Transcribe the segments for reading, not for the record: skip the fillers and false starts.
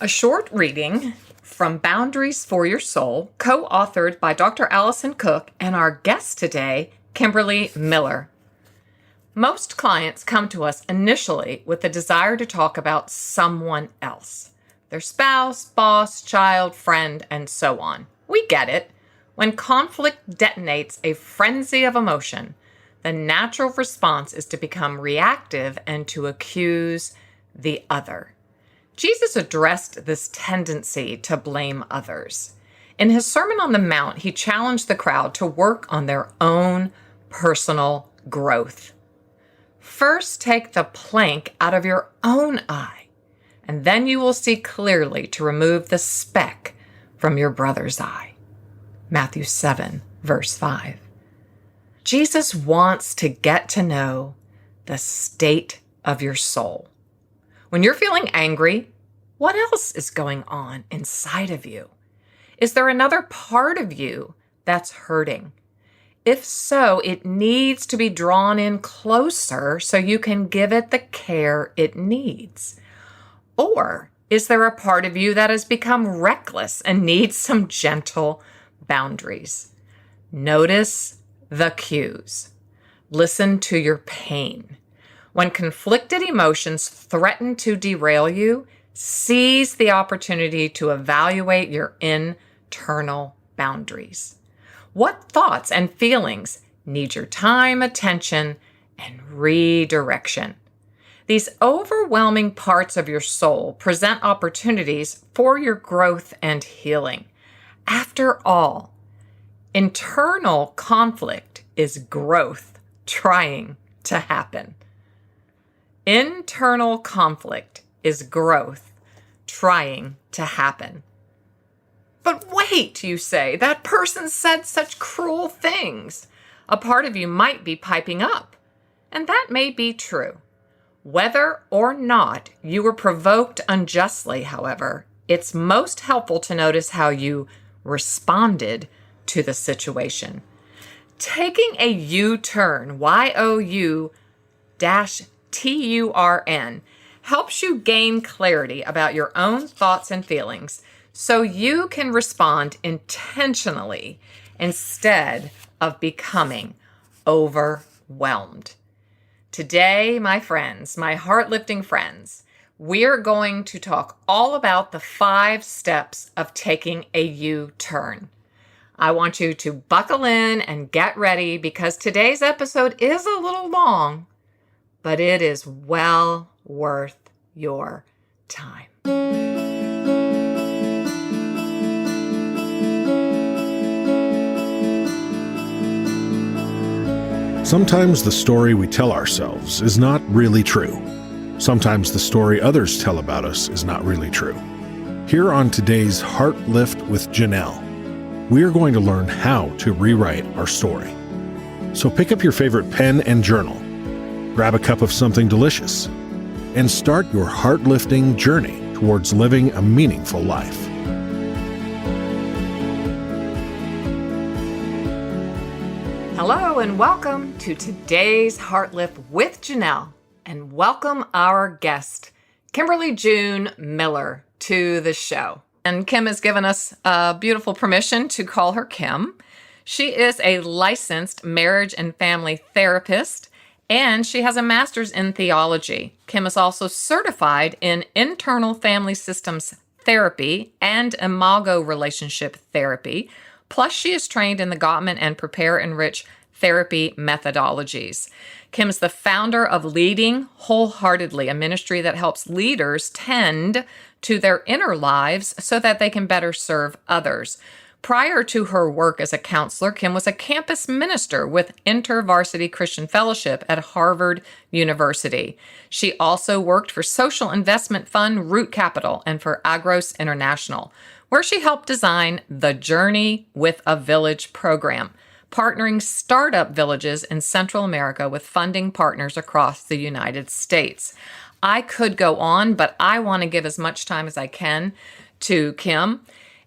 A short reading from Boundaries for Your Soul, co-authored by Dr. Allison Cook and our guest today, Kimberly Miller. Most clients come to us initially with the desire to talk about someone else, their spouse, boss, child, friend, and so on. We get it. When conflict detonates a frenzy of emotion, the natural response is to become reactive and to accuse the other. Jesus addressed this tendency to blame others. In his Sermon on the Mount, he challenged the crowd to work on their own personal growth. First, take the plank out of your own eye, and then you will see clearly to remove the speck from your brother's eye. Matthew 7, verse 5. Jesus wants to get to know the state of your soul. When you're feeling angry, what else is going on inside of you? Is there another part of you that's hurting? If so, it needs to be drawn in closer so you can give it the care it needs. Or is there a part of you that has become reckless and needs some gentle boundaries? Notice the cues. Listen to your pain. When conflicted emotions threaten to derail you, seize the opportunity to evaluate your internal boundaries. What thoughts and feelings need your time, attention, and redirection? These overwhelming parts of your soul present opportunities for your growth and healing. After all, internal conflict is growth trying to happen. Internal conflict is growth trying to happen. But wait, you say, that person said such cruel things. A part of you might be piping up, and that may be true. Whether or not you were provoked unjustly, however, it's most helpful to notice how you responded to the situation. Taking a U-turn, Y-O-U-T-U-R-N, helps you gain clarity about your own thoughts and feelings so you can respond intentionally instead of becoming overwhelmed. Today, my friends, my heart-lifting friends, we're going to talk all about the 5 steps of taking a U-turn. I want you to buckle in and get ready because today's episode is a little long, but it is well worth your time. Sometimes the story we tell ourselves is not really true. Sometimes the story others tell about us is not really true. Here on today's Heart Lift with Janelle, we are going to learn how to rewrite our story. So pick up your favorite pen and journal, grab a cup of something delicious, and start your heart-lifting journey towards living a meaningful life. Hello and welcome to today's Heart Lift with Janelle, and welcome our guest, Kimberly June Miller, to the show. And Kim has given us beautiful permission to call her Kim. She is a licensed marriage and family therapist, and she has a master's in theology. Kim is also certified in internal family systems therapy and imago relationship therapy. Plus, she is trained in the Gottman and Prepare Enrich therapy methodologies. Kim is the founder of Leading Wholeheartedly, a ministry that helps leaders tend to their inner lives so that they can better serve others. Prior to her work as a counselor, Kim was a campus minister with InterVarsity Christian Fellowship at Harvard University. She also worked for social investment fund Root Capital and for Agros International, where she helped design the Journey with a Village program, partnering startup villages in Central America with funding partners across the United States. I could go on, but I want to give as much time as I can to Kim.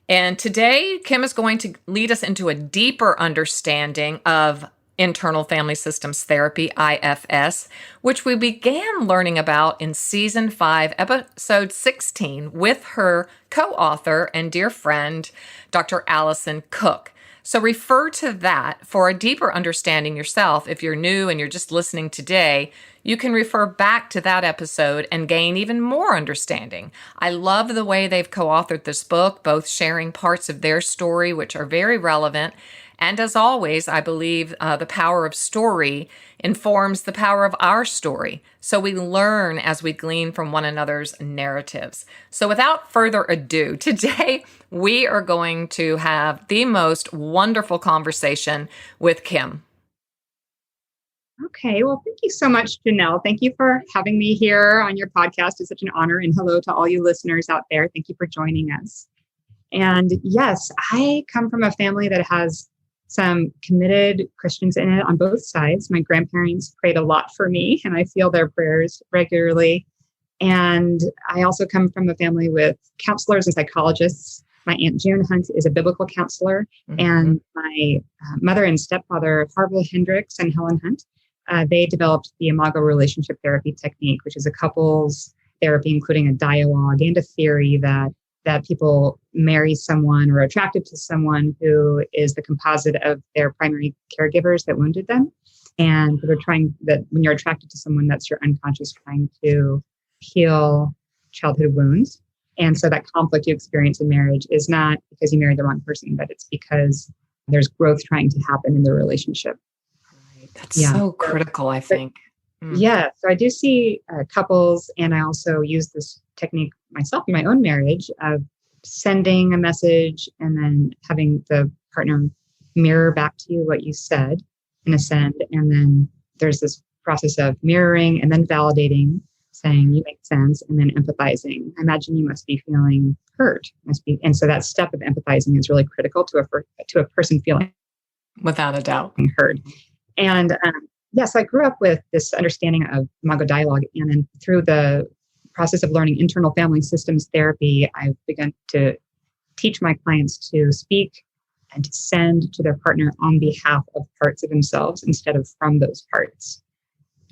And today, Kim is going to lead us into a deeper understanding of Internal Family Systems Therapy, IFS, which we began learning about in Season 5, Episode 16, with her co-author and dear friend, Dr. Allison Cook. So refer to that for a deeper understanding yourself. If you're new and you're just listening today, you can refer back to that episode and gain even more understanding. I love the way they've co-authored this book, both sharing parts of their story, which are very relevant. And as always, I believe the power of story informs the power of our story. So we learn as we glean from one another's narratives. So without further ado, today we are going to have the most wonderful conversation with Kim. Okay, well, thank you so much, Janelle. Thank you for having me here on your podcast. It's such an honor. And hello to all you listeners out there. Thank you for joining us. And yes, I come from a family that has some committed Christians in it on both sides. My grandparents prayed a lot for me, and I feel their prayers regularly. And I also come from a family with counselors and psychologists. My Aunt June Hunt is a biblical counselor, and my mother and stepfather, Harville Hendricks and Helen Hunt, they developed the Imago relationship therapy technique, which is a couples therapy, including a dialogue and a theory that people marry someone or are attracted to someone who is the composite of their primary caregivers that wounded them. And they're trying that when you're attracted to someone, that's your unconscious trying to heal childhood wounds. And so that conflict you experience in marriage is not because you married the wrong person, but it's because there's growth trying to happen in the relationship. Right. That's so critical, I think. Yeah. So I do see couples, and I also use this technique myself in my own marriage of sending a message and then having the partner mirror back to you what you said in a send. And then there's this process of mirroring and then validating, saying you make sense, and then empathizing. I imagine you must be feeling hurt. And so that step of empathizing is really critical to a person feeling without a doubt heard. And yes, I grew up with this understanding of Imago dialogue. And then through the process of learning internal family systems therapy, I've begun to teach my clients to speak and to send to their partner on behalf of parts of themselves instead of from those parts.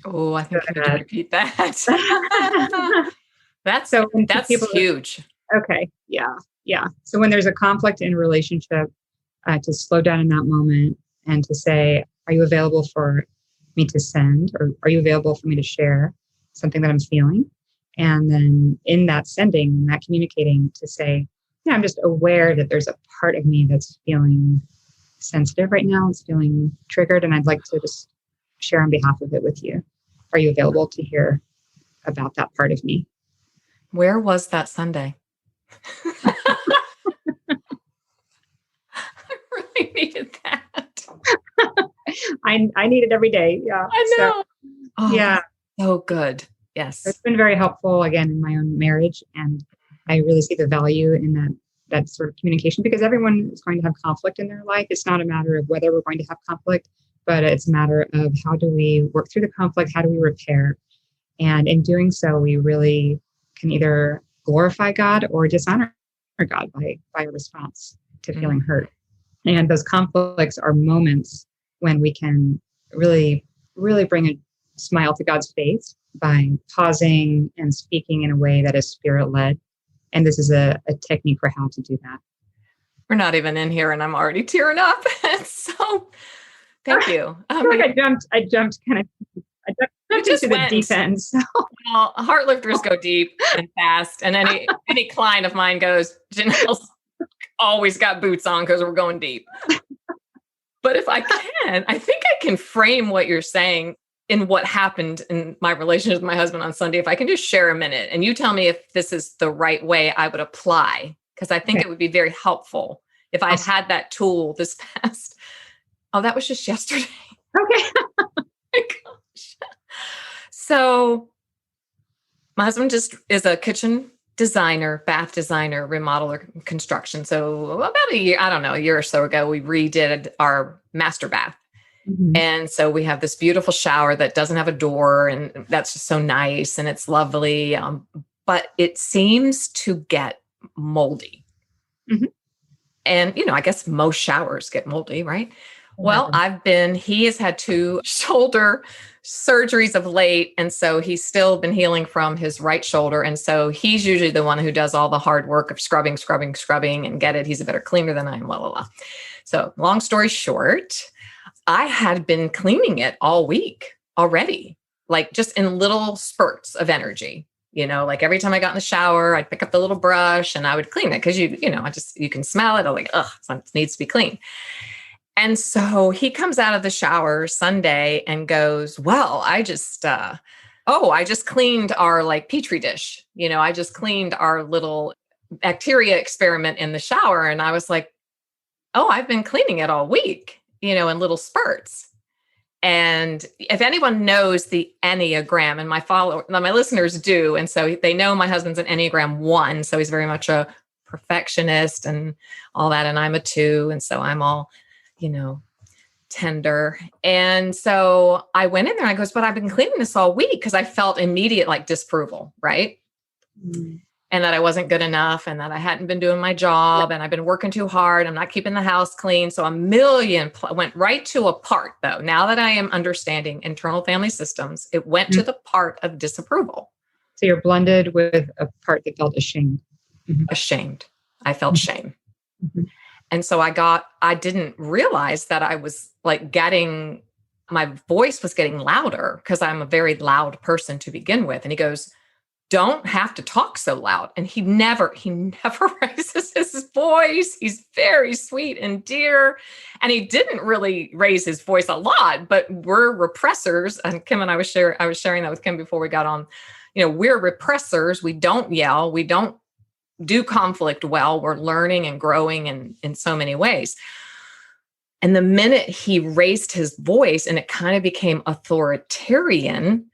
Oh, I think you need to repeat that. That's huge. Okay. Yeah. So when there's a conflict in a relationship, to slow down in that moment and to say, are you available for me to send, or are you available for me to share something that I'm feeling? And then in that sending, that communicating, to say, yeah, I'm just aware that there's a part of me that's feeling sensitive right now. It's feeling triggered, and I'd like to just share on behalf of it with you. Are you available to hear about that part of me? Where was that Sunday? I really needed that. I need it every day. Yeah. I know. Yeah. So good. Yes. It's been very helpful, again, in my own marriage. And I really see the value in that sort of communication, because everyone is going to have conflict in their life. It's not a matter of whether we're going to have conflict, but it's a matter of how do we work through the conflict? How do we repair? And in doing so, we really can either glorify God or dishonor God by a response to feeling hurt. And those conflicts are moments when we can really, really bring a smile to God's face by pausing and speaking in a way that is spirit-led. And this is a technique for how to do that. We're not even in here and I'm already tearing up. So thank you. I feel like I jumped into the deep end. So. Well, Heartlifters go deep and fast. And any client of mine goes, Janelle's always got boots on because we're going deep. But if I can, I think I can frame what you're saying in what happened in my relationship with my husband on Sunday. If I can just share a minute and you tell me if this is the right way I would apply, because I think it would be very helpful if I had that tool this past. Oh, that was just yesterday. Okay. Oh my gosh. So my husband just is a kitchen designer, bath designer, remodeler, construction. So about a year or so ago, we redid our master bath. Mm-hmm. And so we have this beautiful shower that doesn't have a door, and that's just so nice and it's lovely. But it seems to get moldy. Mm-hmm. And, I guess most showers get moldy, right? What happened? He has had 2 shoulder surgeries of late. And so he's still been healing from his right shoulder. And so he's usually the one who does all the hard work of scrubbing and get it. He's a better cleaner than I am, So long story short, I had been cleaning it all week already, like just in little spurts of energy. Like every time I got in the shower, I'd pick up the little brush and I would clean it because you can smell it. I'm like, it needs to be clean. And so he comes out of the shower Sunday and goes, well, I just cleaned our like Petri dish. I just cleaned our little bacteria experiment in the shower. And I was like, oh, I've been cleaning it all week, in little spurts. And if anyone knows the Enneagram, and my listeners do, and so they know my husband's an Enneagram 1, so he's very much a perfectionist and all that, and I'm a 2, and so I'm all, tender. And so I went in there and I goes, but I've been cleaning this all week because I felt immediate like disapproval, right? Mm. And that I wasn't good enough and that I hadn't been doing my job and I've been working too hard. I'm not keeping the house clean. So went right to a part though. Now that I am understanding internal family systems, it went to the part of disapproval. So you're blended with a part that felt ashamed. Mm-hmm. Ashamed. I felt shame. Mm-hmm. And so I didn't realize that I was like my voice was getting louder because I'm a very loud person to begin with. And he goes, don't have to talk so loud. And he never raises his voice. He's very sweet and dear. And he didn't really raise his voice a lot, but we're repressors. And Kim and I was sharing that with Kim before we got on, we're repressors. We don't yell. We don't do conflict well. We're learning and growing in so many ways. And the minute he raised his voice and it kind of became authoritarian,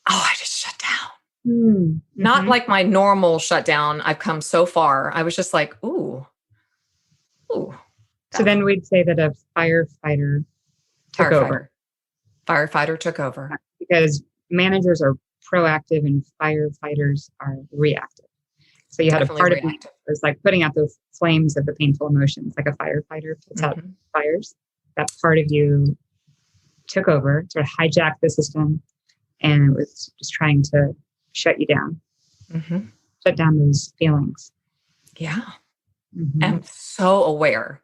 I just shut down. Mm-hmm. Not like my normal shutdown. I've come so far. I was just like, ooh. So then we'd say that a firefighter took over. Firefighter took over. Because managers are proactive and firefighters are reactive. So you had a part of you that was like putting out those flames of the painful emotions, like a firefighter puts out fires. That part of you took over, sort of hijacked the system, and it was just trying to shut you down, shut down those feelings. Yeah. Mm-hmm. I'm so aware,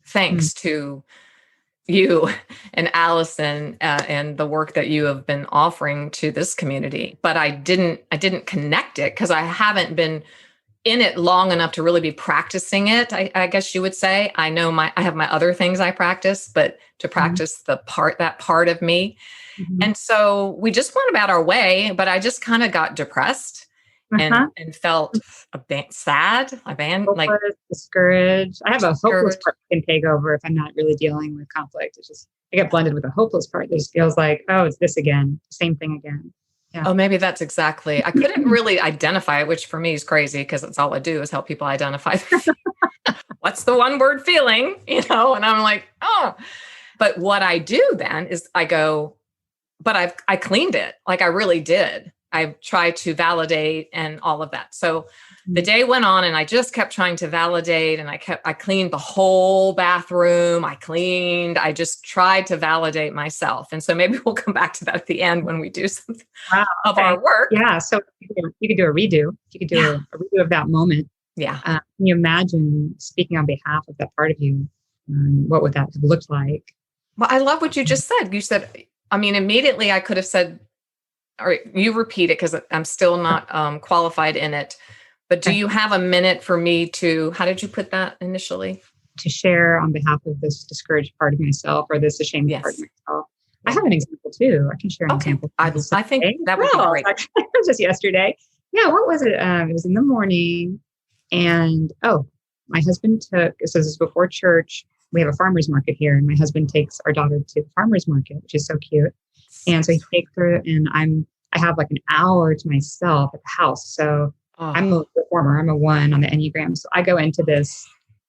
thanks to you and Allison and the work that you have been offering to this community. But I didn't connect it because I haven't been in it long enough to really be practicing it. I guess you would say. I know I have my other things I practice, but to practice that part of me. Mm-hmm. And so we just went about our way, but I just kind of got depressed and felt sad, discouraged. I have a hopeless part that can take over if I'm not really dealing with conflict. It's just, I get blended with a hopeless part that just feels like, oh, it's this again, same thing again. Yeah. Oh, maybe that's exactly. I couldn't really identify it, which for me is crazy because that's all I do is help people identify what's the one word feeling, and I'm like, oh. But what I do then is I go, but I cleaned it. Like I really did. I tried to validate and all of that. So the day went on and I just kept trying to validate and I cleaned the whole bathroom. I just tried to validate myself. And so maybe we'll come back to that at the end when we do something of our work. Yeah. So you could do a redo. You could do a redo of that moment. Yeah. Can you imagine speaking on behalf of that part of you? What would that have looked like? Well, I love what you just said. You said, immediately I could have said, all right, you repeat it because I'm still not qualified in it. But do you have a minute for me how did you put that initially? To share on behalf of this discouraged part of myself or this ashamed part of myself. I have an example too. I can share an example. I think that would be great. Just yesterday. Yeah, what was it? It was in the morning and my husband so this is before church. We have a farmer's market here and my husband takes our daughter to the farmer's market, which is so cute. And so he takes her and I have like an hour to myself at the house. So I'm a performer. I'm a 1 on the Enneagram. So I go into this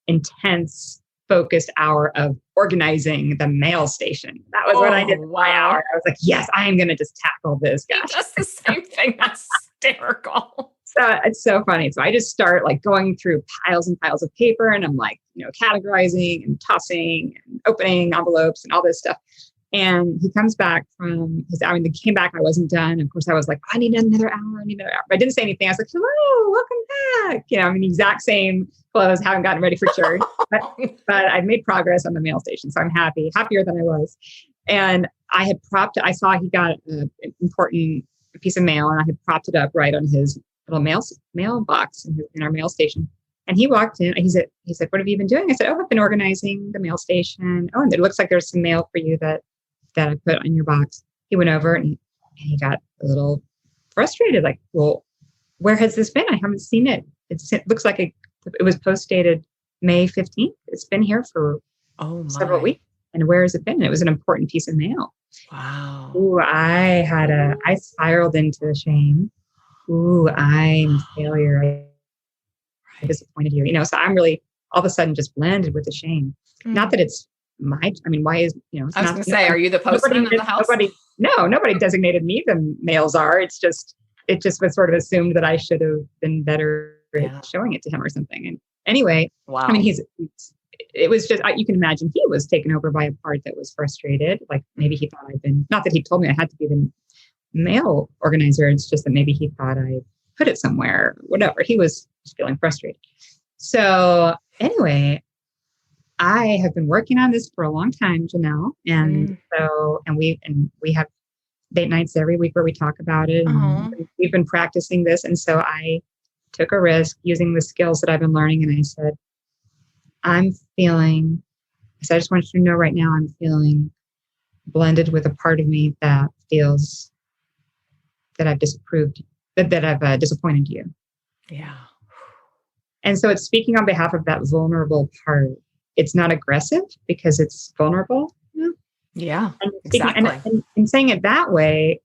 intense, focused hour of organizing the mail station. That was what I did. Wow. I was like, yes, I am going to just tackle this. Gosh. That's the same thing. That's hysterical. So it's so funny. So I just start like going through piles and piles of paper, and I'm like, categorizing and tossing and opening envelopes and all this stuff. And he comes back from he came back, I wasn't done. Of course, I was like, I need another hour. But I didn't say anything. I was like, hello, welcome back. I'm in the exact same clothes, haven't gotten ready for church, but I've made progress on the mail station. So I'm happier than I was. And I saw he got an important piece of mail, and I had propped it up right on his little mailbox in our mail station. And he walked in, he said, what have you been doing? I said, I've been organizing the mail station. Oh, and it looks like there's some mail for you that I put on your box. He went over and he got a little frustrated, like, well, where has this been? I haven't seen it. It looks like it was post dated May 15th. It's been here for several weeks. And where has it been? And it was an important piece of mail. Wow. Ooh, I spiraled into shame. Ooh, I'm a failure. I disappointed you. So I'm really all of a sudden just blended with the shame. Not that it's why is, I was going to say, are you the postman in the house? Nobody designated me the mails are. It just was sort of assumed that I should have been better at showing it to him or something. And anyway, wow. It was just, you can imagine he was taken over by a part that was frustrated. Like maybe he thought not that he told me I had to be the mail organizer. It's just that maybe he thought I put it somewhere, whatever. He was just feeling frustrated. So anyway, I have been working on this for a long time, Janelle. And we have date nights every week where we talk about it. And we've been practicing this. And so I took a risk using the skills that I've been learning. And I said, I just want you to know right now, I'm feeling blended with a part of me that feels that I've that I've disappointed you. Yeah. And so it's speaking on behalf of that vulnerable part. It's not aggressive because it's vulnerable. Yeah, exactly. And saying it that way,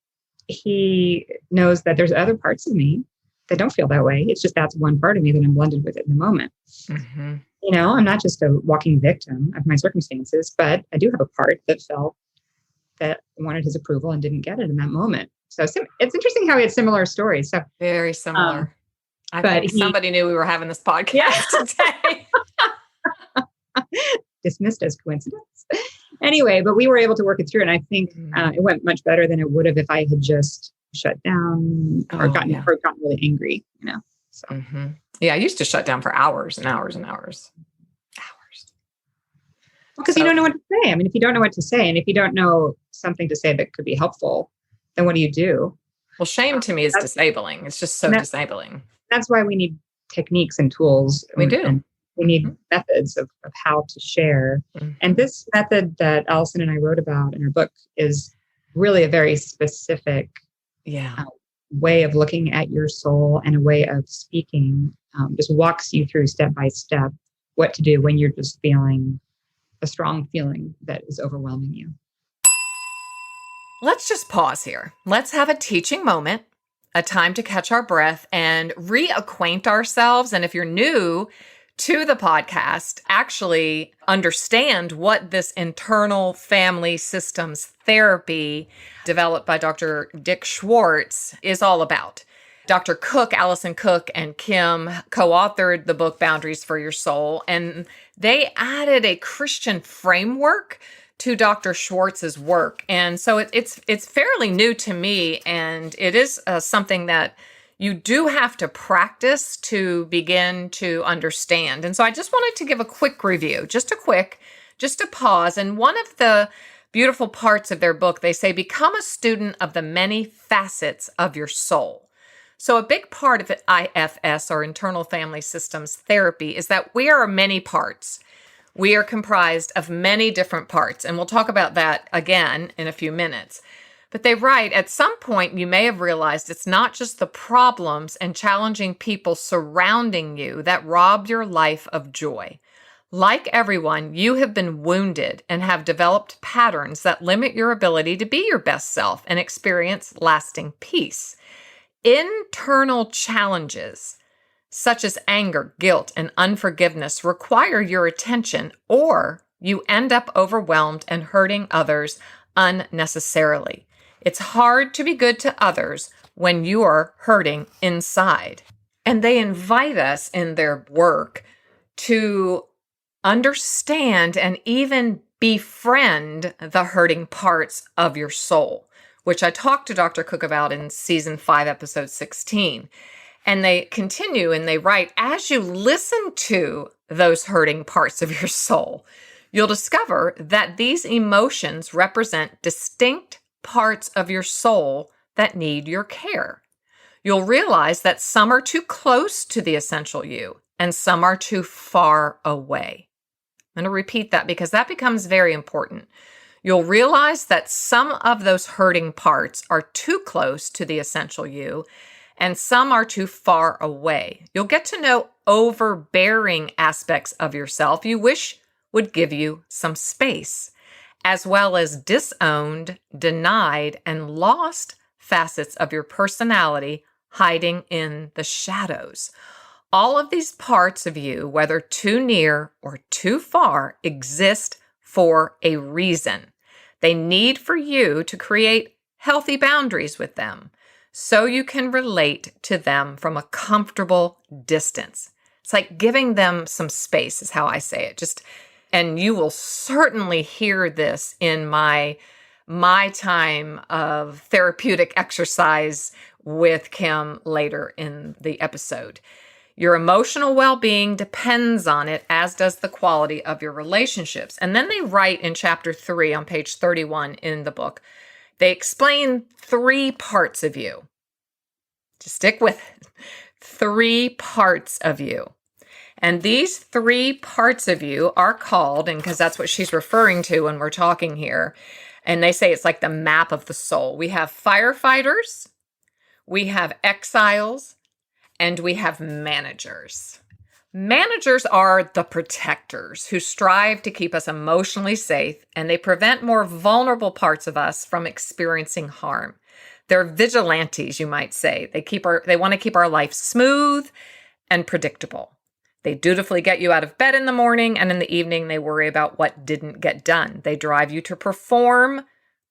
he knows that there's other parts of me that don't feel that way. It's just that's one part of me that I'm blended with it in the moment. Mm-hmm. I'm not just a walking victim of my circumstances, but I do have a part that felt that wanted his approval and didn't get it in that moment. So it's interesting how we had similar stories. So very similar. I think somebody knew we were having this podcast today. Dismissed as coincidence. Anyway, but we were able to work it through. And I think it went much better than it would have if I had just shut down or gotten really angry, So. Mm-hmm. Yeah, I used to shut down for hours and hours and hours. Because you don't know what to say. If you don't know what to say, and if you don't know something to say that could be helpful, then what do you do? Well, shame to me is disabling. It's just so disabling. That's why we need techniques and tools. We do. And we need methods of how to share. Mm-hmm. And this method that Allison and I wrote about in her book is really a very specific way of looking at your soul and a way of speaking. Just walks you through step by step what to do when you're just feeling a strong feeling that is overwhelming you. Let's just pause here. Let's have a teaching moment, a time to catch our breath and reacquaint ourselves. And if you're new to the podcast, actually understand what this internal family systems therapy developed by Dr. Dick Schwartz is all about. Dr. Cook, Allison Cook, and Kim co-authored the book Boundaries for Your Soul, and they added a Christian framework to Dr. Schwartz's work. And so it's fairly new to me, and it is something that you do have to practice to begin to understand. And so I just wanted to give a quick review, just a pause. And one of the beautiful parts of their book, they say, become a student of the many facets of your soul. So a big part of IFS, or internal family systems therapy, is that we are many parts. We are comprised of many different parts, and we'll talk about that again in a few minutes. But they write, at some point you may have realized it's not just the problems and challenging people surrounding you that rob your life of joy. Like everyone, you have been wounded and have developed patterns that limit your ability to be your best self and experience lasting peace. Internal challenges, such as anger, guilt, and unforgiveness, require your attention, or you end up overwhelmed and hurting others unnecessarily. It's hard to be good to others when you are hurting inside. And they invite us in their work to understand and even befriend the hurting parts of your soul, which I talked to Dr. Cook about in season 5, episode 16. And they continue and they write, as you listen to those hurting parts of your soul, you'll discover that these emotions represent distinct parts of your soul that need your care. You'll realize that some are too close to the essential you and some are too far away. I'm going to repeat that because that becomes very important. You'll realize that some of those hurting parts are too close to the essential you and some are too far away. You'll get to know overbearing aspects of yourself you wish would give you some space, as well as disowned, denied, and lost facets of your personality hiding in the shadows. All of these parts of you, whether too near or too far, exist for a reason. They need for you to create healthy boundaries with them so you can relate to them from a comfortable distance. It's like giving them some space is how I say it. And you will certainly hear this in my time of therapeutic exercise with Kim later in the episode. Your emotional well-being depends on it, as does the quality of your relationships. And then they write in chapter 3 on page 31 in the book, they explain 3 parts of you. Just stick with it. 3 parts of you. And these 3 parts of you are called, and because that's what she's referring to when we're talking here, and they say it's like the map of the soul. We have firefighters, we have exiles, and we have managers. Managers are the protectors who strive to keep us emotionally safe, and they prevent more vulnerable parts of us from experiencing harm. They're vigilantes, you might say. They want to keep our life smooth and predictable. They dutifully get you out of bed in the morning, and in the evening they worry about what didn't get done. They drive you to perform,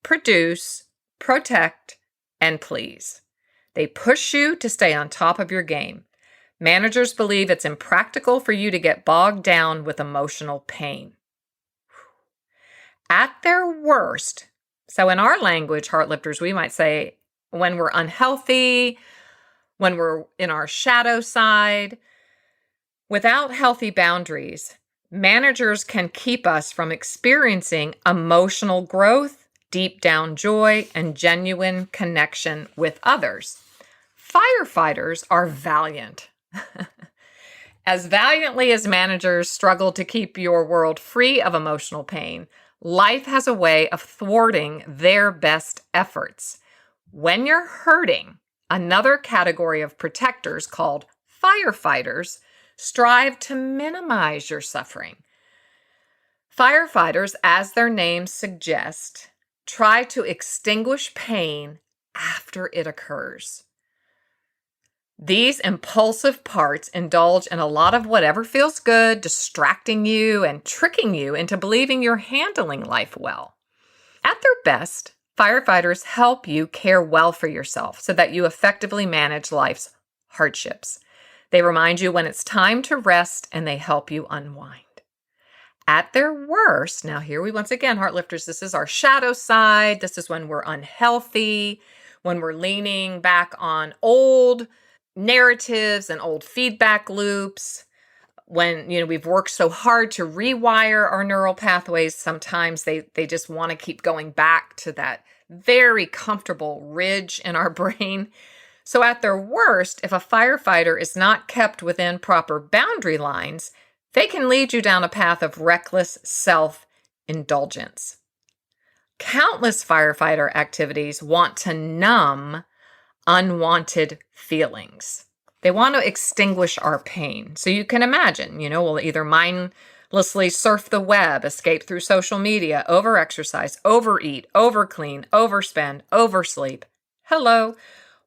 produce, protect, and please. They push you to stay on top of your game. Managers believe it's impractical for you to get bogged down with emotional pain. At their worst, so in our language, Heartlifters, we might say when we're unhealthy, when we're in our shadow side, without healthy boundaries, managers can keep us from experiencing emotional growth, deep down joy, and genuine connection with others. Firefighters are valiant. As valiantly as managers struggle to keep your world free of emotional pain, life has a way of thwarting their best efforts. When you're hurting, another category of protectors called firefighters strive to minimize your suffering. Firefighters, as their names suggest, try to extinguish pain after it occurs. These impulsive parts indulge in a lot of whatever feels good, distracting you and tricking you into believing you're handling life well. At their best, firefighters help you care well for yourself so that you effectively manage life's hardships. They remind you when it's time to rest, and they help you unwind. At their worst, now here we once again, Heartlifters, this is our shadow side. This is when we're unhealthy, when we're leaning back on old narratives and old feedback loops. When, we've worked so hard to rewire our neural pathways, sometimes they just want to keep going back to that very comfortable ridge in our brain. So at their worst, if a firefighter is not kept within proper boundary lines, they can lead you down a path of reckless self-indulgence. Countless firefighter activities want to numb unwanted feelings. They want to extinguish our pain. So you can imagine, we'll either mindlessly surf the web, escape through social media, overexercise, overeat, overclean, overspend, oversleep. Hello.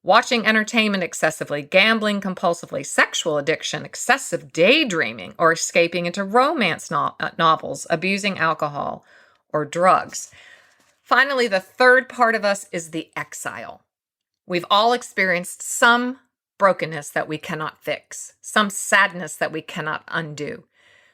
Watching entertainment excessively, gambling compulsively, sexual addiction, excessive daydreaming, or escaping into romance novels, abusing alcohol or drugs. Finally, the third part of us is the exile. We've all experienced some brokenness that we cannot fix, some sadness that we cannot undo.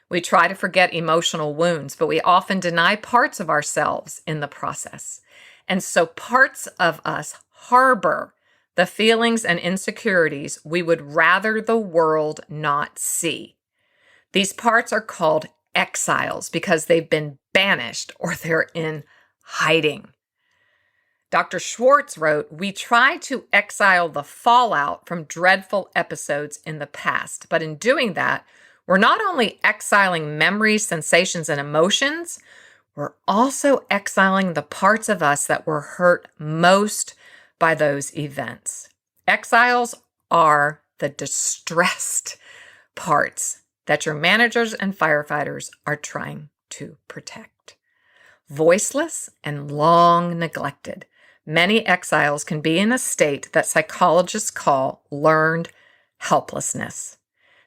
We try to forget emotional wounds, but we often deny parts of ourselves in the process. And so parts of us harbor the feelings and insecurities we would rather the world not see. These parts are called exiles because they've been banished or they're in hiding. Dr. Schwartz wrote, "We try to exile the fallout from dreadful episodes in the past, but in doing that, we're not only exiling memories, sensations, and emotions, we're also exiling the parts of us that were hurt most by those events." Exiles are the distressed parts that your managers and firefighters are trying to protect. Voiceless and long neglected, many exiles can be in a state that psychologists call learned helplessness.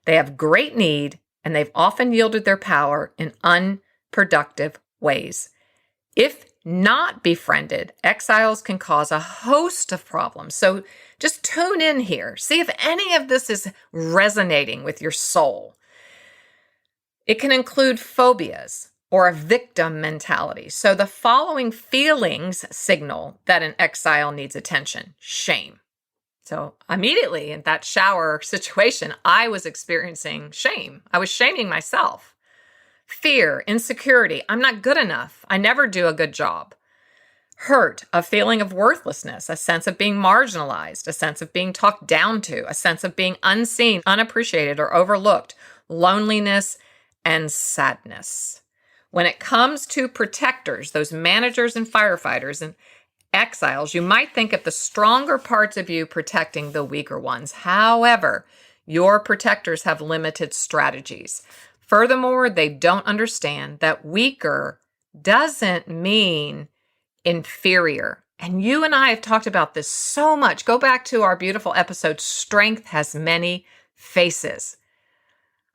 They have great need, and they've often yielded their power in unproductive ways. If not befriended, exiles can cause a host of problems. So just tune in here. See if any of this is resonating with your soul. It can include phobias or a victim mentality. So the following feelings signal that an exile needs attention: shame. So immediately in that shower situation, I was experiencing shame. I was shaming myself. Fear, insecurity, I'm not good enough. I never do a good job. Hurt, a feeling of worthlessness, a sense of being marginalized, a sense of being talked down to, a sense of being unseen, unappreciated, or overlooked, loneliness, and sadness. When it comes to protectors, those managers and firefighters and exiles, you might think of the stronger parts of you protecting the weaker ones. However, your protectors have limited strategies. Furthermore, they don't understand that weaker doesn't mean inferior. And you and I have talked about this so much. Go back to our beautiful episode, Strength Has Many Faces.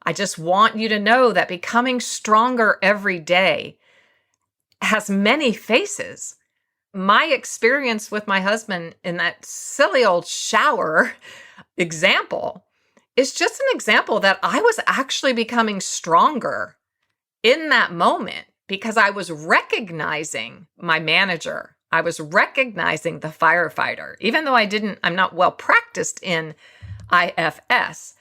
I just want you to know that becoming stronger every day has many faces. My experience with my husband in that silly old shower example is just an example that I was actually becoming stronger in that moment because I was recognizing my manager. I was recognizing the firefighter, even though I'm not well practiced in IFS.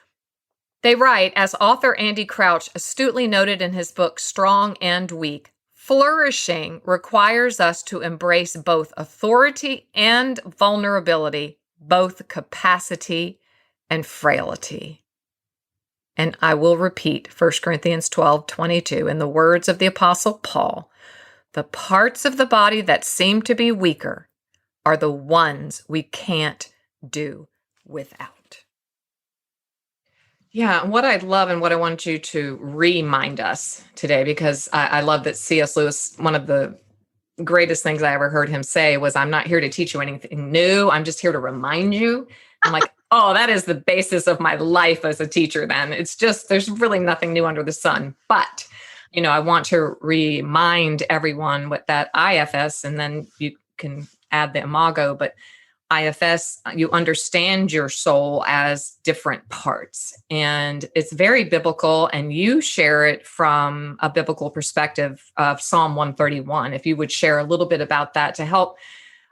They write, as author Andy Crouch astutely noted in his book, Strong and Weak, flourishing requires us to embrace both authority and vulnerability, both capacity and frailty. And I will repeat 1 Corinthians 12:22 in the words of the Apostle Paul, the parts of the body that seem to be weaker are the ones we can't do without. Yeah, and what I love and what I want you to remind us today, because I love that C.S. Lewis, one of the greatest things I ever heard him say was, "I'm not here to teach you anything new. I'm just here to remind you." I'm like, oh, that is the basis of my life as a teacher then. It's just, there's really nothing new under the sun. But, I want to remind everyone what that IFS, and then you can add the imago, but IFS, you understand your soul as different parts. And it's very biblical, and you share it from a biblical perspective of Psalm 131. If you would share a little bit about that to help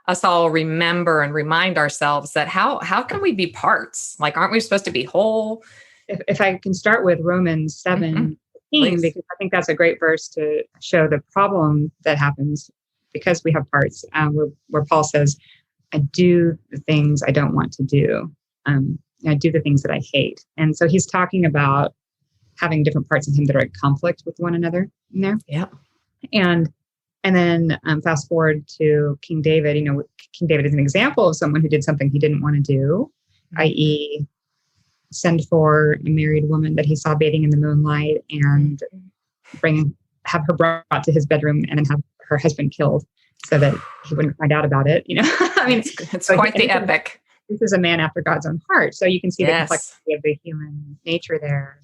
us all remember and remind ourselves that how can we be parts? Like, aren't we supposed to be whole? If I can start with Romans 7, because I think that's a great verse to show the problem that happens because we have parts, where Paul says, I do the things I don't want to do. I do the things that I hate. And so he's talking about having different parts of him that are at conflict with one another in there. Yeah. And then fast forward to King David. King David is an example of someone who did something he didn't want to do, i.e. send for a married woman that he saw bathing in the moonlight and have her brought to his bedroom and then have her husband killed so that he wouldn't find out about it. I mean, it's quite the epic. This is a man after God's own heart. So you can see the complexity of the human nature there.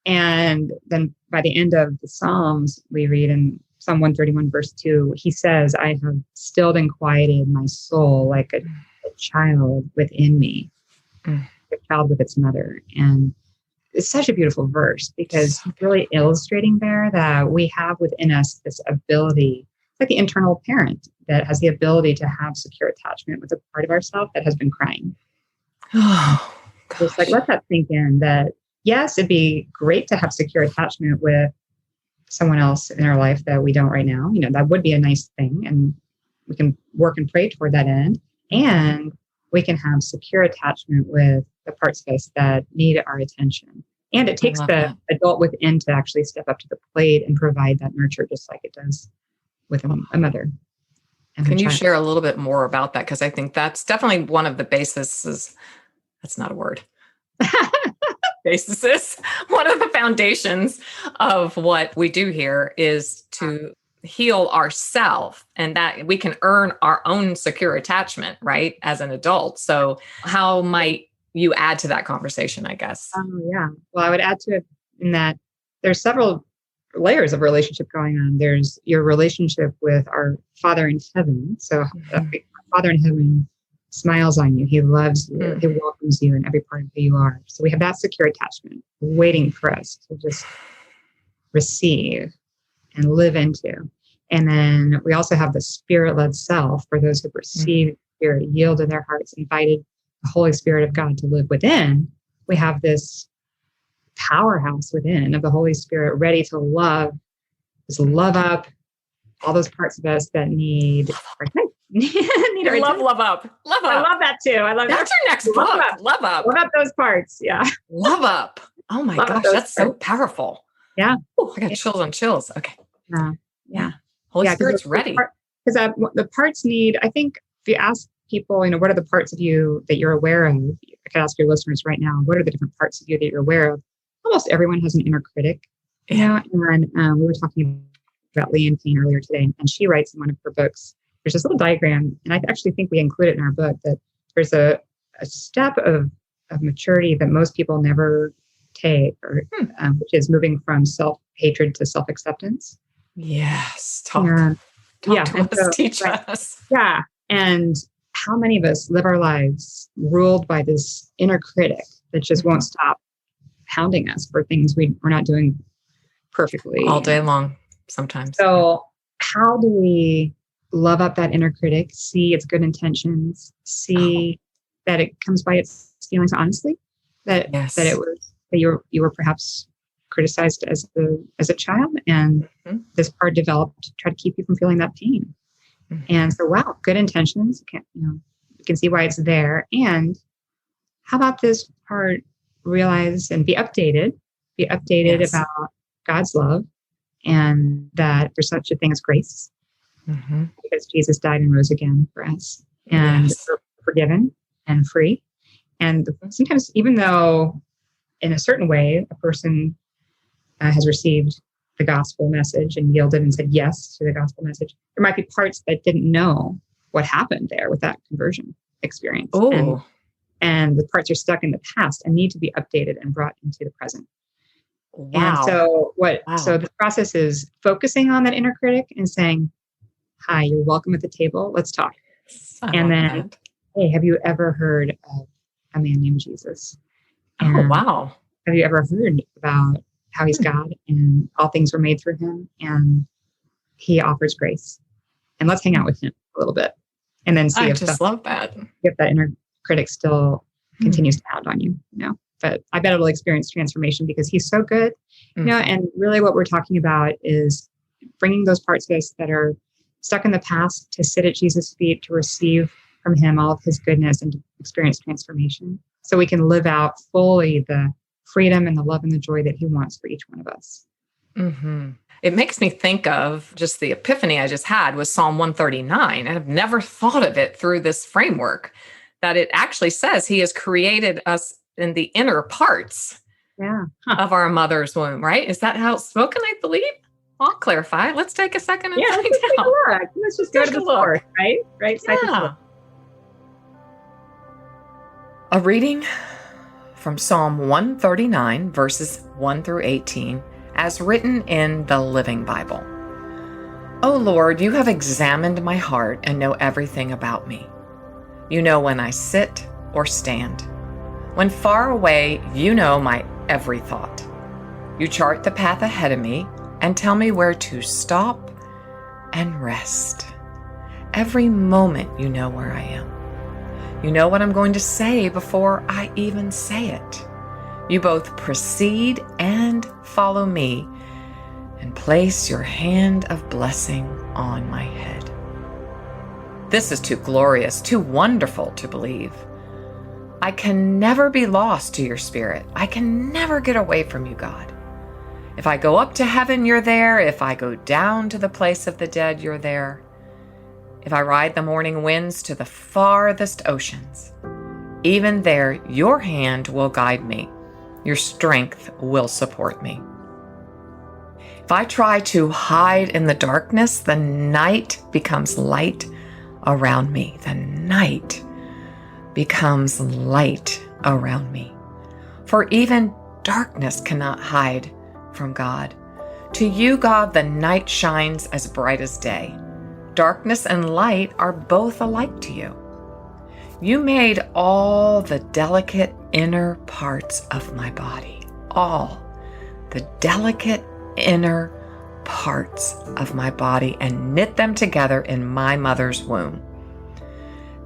And then by the end of the Psalms, we read in Psalm 131, verse 2, he says, I have stilled and quieted my soul like a child within me. a child with its mother. And it's such a beautiful verse because he's really illustrating there that we have within us this ability, like the internal parent that has the ability to have secure attachment with a part of ourselves that has been crying. Oh, Just like, let that sink in that, yes, it'd be great to have secure attachment with someone else in our life that we don't right now. That would be a nice thing. And we can work and pray toward that end. And we can have secure attachment with the parts of us that need our attention. And it takes the adult within to actually step up to the plate and provide that nurture, just like it does with a mother. Can you share a little bit more about that? Because I think that's definitely one of the bases. That's not a word. Basis is one of the foundations of what we do here is to heal ourselves, and that we can earn our own secure attachment, right, as an adult. So how might you add to that conversation, I guess? Yeah. Well, I would add to it in that there's several layers of relationship going on. There's your relationship with our Father in heaven. So Father in heaven smiles on you. He loves you. He welcomes you in every part of who you are. So we have that secure attachment waiting for us to just receive and live into. And then we also have the spirit-led self for those who've received Spirit, yielded their hearts, invited the Holy Spirit of God to live within. We have this powerhouse within of the Holy Spirit ready to love, just love up all those parts of us that need our time. Need our attention. Love up. Love up. I love that too. I love That's that. our next book. Love up. Love up those parts. Yeah. Love up. Oh my gosh, that's so powerful. Yeah. Ooh, I got chills on chills. Okay. Yeah. Holy Spirit's ready. Because the parts need, I think if you ask people, what are the parts of you that you're aware of? I could ask your listeners right now, what are the different parts of you that you're aware of? Almost everyone has an inner critic. And we were talking about Leanne Payne earlier today, and she writes in one of her books, there's this little diagram, and I actually think we include it in our book, that there's a step of maturity that most people never take, or which is moving from self-hatred to self-acceptance. Yes. Talk to us, teach us. Yeah. And how many of us live our lives ruled by this inner critic that just won't stop hounding us for things we're not doing perfectly. All day long, sometimes. So how do we love up that inner critic, see its good intentions, see that it comes by its feelings honestly, that you were perhaps criticized as a child, and this part developed to try to keep you from feeling that pain. And so, wow, good intentions. You can see why it's there. And how about this part realize and be updated about God's love, and that there's such a thing as grace, because Jesus died and rose again for us, and we're forgiven and free. And sometimes, even though in a certain way, a person has received the gospel message and yielded and said yes to the gospel message, there might be parts that didn't know what happened there with that conversion experience. And the parts are stuck in the past and need to be updated and brought into the present. Wow. And so the process is focusing on that inner critic and saying, hi, you're welcome at the table. Let's talk. And then, hey, have you ever heard of a man named Jesus? And wow. Have you ever heard about how he's God and all things were made through him, and he offers grace? And let's hang out with him a little bit, and then see if that inner critic still continues to hound on you, But I bet it'll experience transformation because he's so good, and really what we're talking about is bringing those parts of us that are stuck in the past to sit at Jesus' feet, to receive from him all of his goodness and to experience transformation, so we can live out fully the freedom and the love and the joy that he wants for each one of us. It makes me think of just the epiphany I just had with Psalm 139. And I've never thought of it through this framework, that it actually says he has created us in the inner parts of our mother's womb, right? Is that how it's spoken, I believe? I'll clarify. Let's take a second and find out. Let's just go to the source, right? Yeah. A reading from Psalm 139, verses 1 through 18, as written in the Living Bible. O Lord, you have examined my heart and know everything about me. You know when I sit or stand. When far away, you know my every thought. You chart the path ahead of me and tell me where to stop and rest. Every moment you know where I am. You know what I'm going to say before I even say it. You both precede and follow me and place your hand of blessing on my head. This is too glorious, too wonderful to believe. I can never be lost to your spirit. I can never get away from you, God. If I go up to heaven, you're there. If I go down to the place of the dead, you're there. If I ride the morning winds to the farthest oceans, even there, your hand will guide me. Your strength will support me. If I try to hide in the darkness, the night becomes light around me. The night becomes light around me. For even darkness cannot hide from God. To you, God, the night shines as bright as day. Darkness and light are both alike to you. You made all the delicate inner parts of my body. All the delicate inner parts of my body and knit them together in my mother's womb.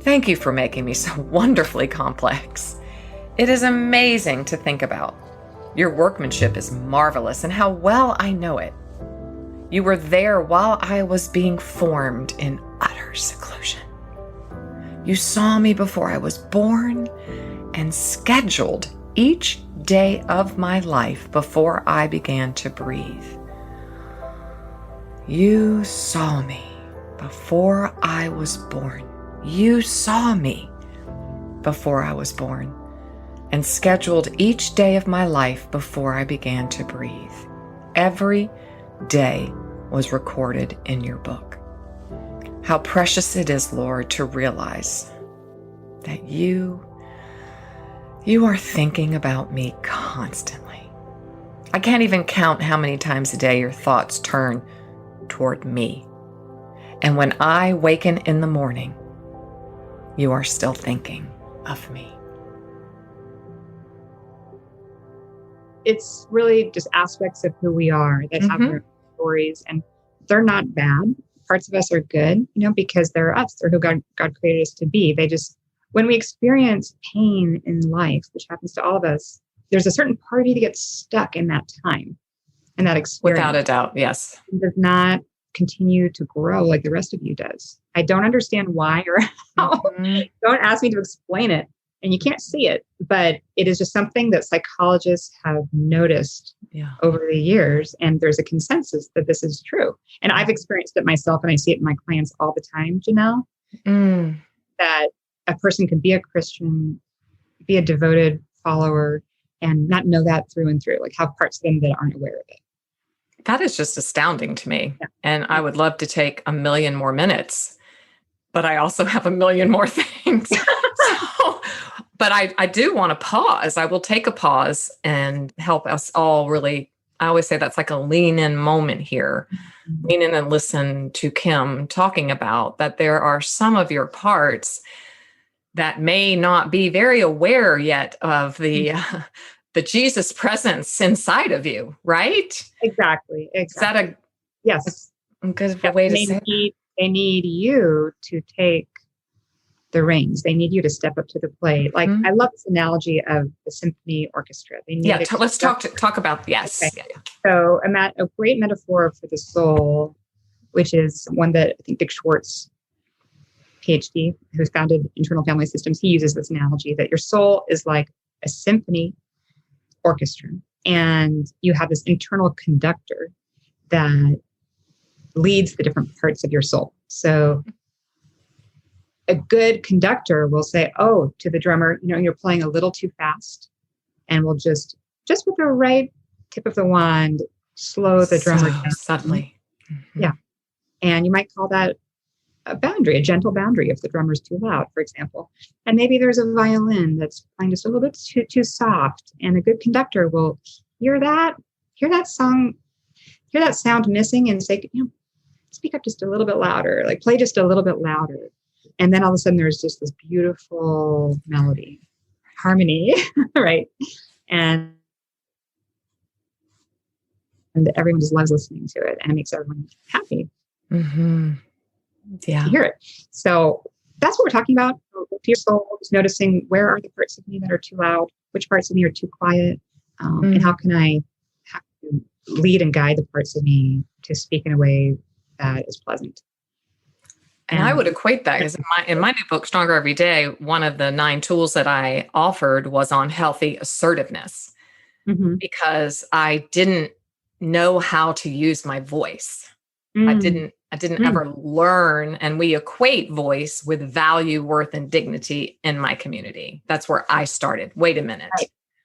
Thank you for making me so wonderfully complex. It is amazing to think about. Your workmanship is marvelous, and how well I know it. You were there while I was being formed in utter seclusion. You saw me before I was born and scheduled each day of my life before I began to breathe. You saw me before I was born. You saw me before I was born and scheduled each day of my life before I began to breathe. Every day was recorded in your book. How precious it is, Lord, to realize that you are thinking about me constantly. I can't even count how many times a day your thoughts turn toward me. And when I waken in the morning, you are still thinking of me. It's really just aspects of who we are that have their stories, and they're not bad. Parts of us are good, because they're us. They're who God created us to be. They just, when we experience pain in life, which happens to all of us, there's a certain part of you that gets stuck in that time and that experience. Without a doubt, yes. It does not continue to grow like the rest of you does. I don't understand why or how. Don't ask me to explain it. And you can't see it, but it is just something that psychologists have noticed over the years. And there's a consensus that this is true. And I've experienced it myself, and I see it in my clients all the time, Janelle, that a person can be a Christian, be a devoted follower, and not know that through and through, like have parts of them that aren't aware of it. That is just astounding to me. Yeah. And I would love to take a million more minutes, but I also have a million more things. But I do want to pause. I will take a pause and help us all really. I always say that's like a lean in moment here. Lean in and listen to Kim talking about that there are some of your parts that may not be very aware yet of the Jesus presence inside of you, right? Exactly. Is that a yes? A good way to say it? They need you to take the reins. They need you to step up to the plate. Like I love this analogy of the symphony orchestra. They need let's talk about yes. Okay. So a great metaphor for the soul, which is one that I think Dick Schwartz, PhD, who's founded Internal Family Systems, he uses this analogy that your soul is like a symphony orchestra, and you have this internal conductor that leads the different parts of your soul. So a good conductor will say, oh, to the drummer, you're playing a little too fast, and will just with the right tip of the wand, slow the drummer down. Subtly. Yeah. And you might call that a boundary, a gentle boundary if the drummer's too loud, for example. And maybe there's a violin that's playing just a little bit too soft, and a good conductor will hear that sound missing and say, speak up just a little bit louder, like play just a little bit louder. And then all of a sudden there's just this beautiful melody. harmony, right? And everyone just loves listening to it, and it makes everyone happy Mm-hmm. to Yeah. hear it. So that's what we're talking about. To your soul, just noticing where are the parts of me that are too loud, which parts of me are too quiet, and how can I lead and guide the parts of me to speak in a way that is pleasant. And I would equate that because in my new book, Stronger Every Day, one of the 9 tools that I offered was on healthy assertiveness because I didn't know how to use my voice. I didn't ever learn, and we equate voice with value, worth, and dignity in my community. That's where I started. Wait a minute.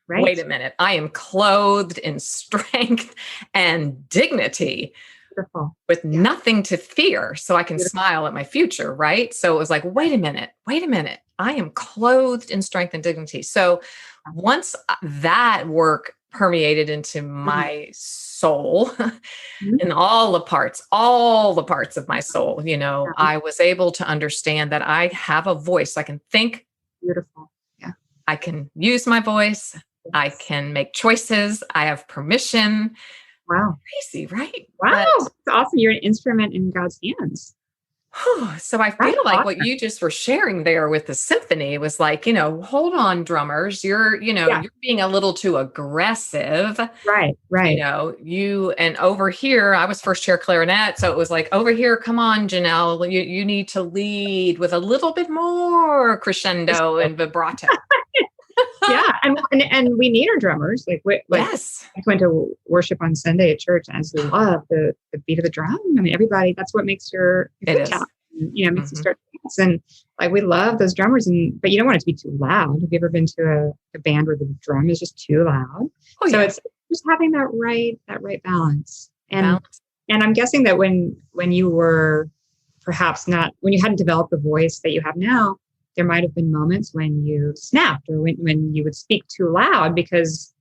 Right. Wait a minute. I am clothed in strength and dignity. Beautiful. With nothing to fear, so I can smile at my future, right? So it was like, wait a minute. I am clothed in strength and dignity. So once that work permeated into my soul in all the parts of my soul, I was able to understand that I have a voice. I can think. Beautiful. Yeah. I can use my voice. I can make choices. I have permission. Wow. Crazy, right? Wow. It's awesome. You're an instrument in God's hands. So I feel like what you just were sharing there with the symphony was like, hold on, drummers, you're being a little too aggressive. Right. And over here, I was first chair clarinet. So it was like, over here, come on, Janelle, you need to lead with a little bit more crescendo and vibrato. Yeah. And we need our drummers. Yes. I went to worship on Sunday at church, and I just love the beat of the drum. I mean, everybody, that's what makes your foot tap. Makes you start to dance. And we love those drummers, but you don't want it to be too loud. Have you ever been to a band where the drum is just too loud? Oh, so it's just having that right balance. And I'm guessing that when you were perhaps not, when you hadn't developed the voice that you have now, there might have been moments when you snapped or when you would speak too loud because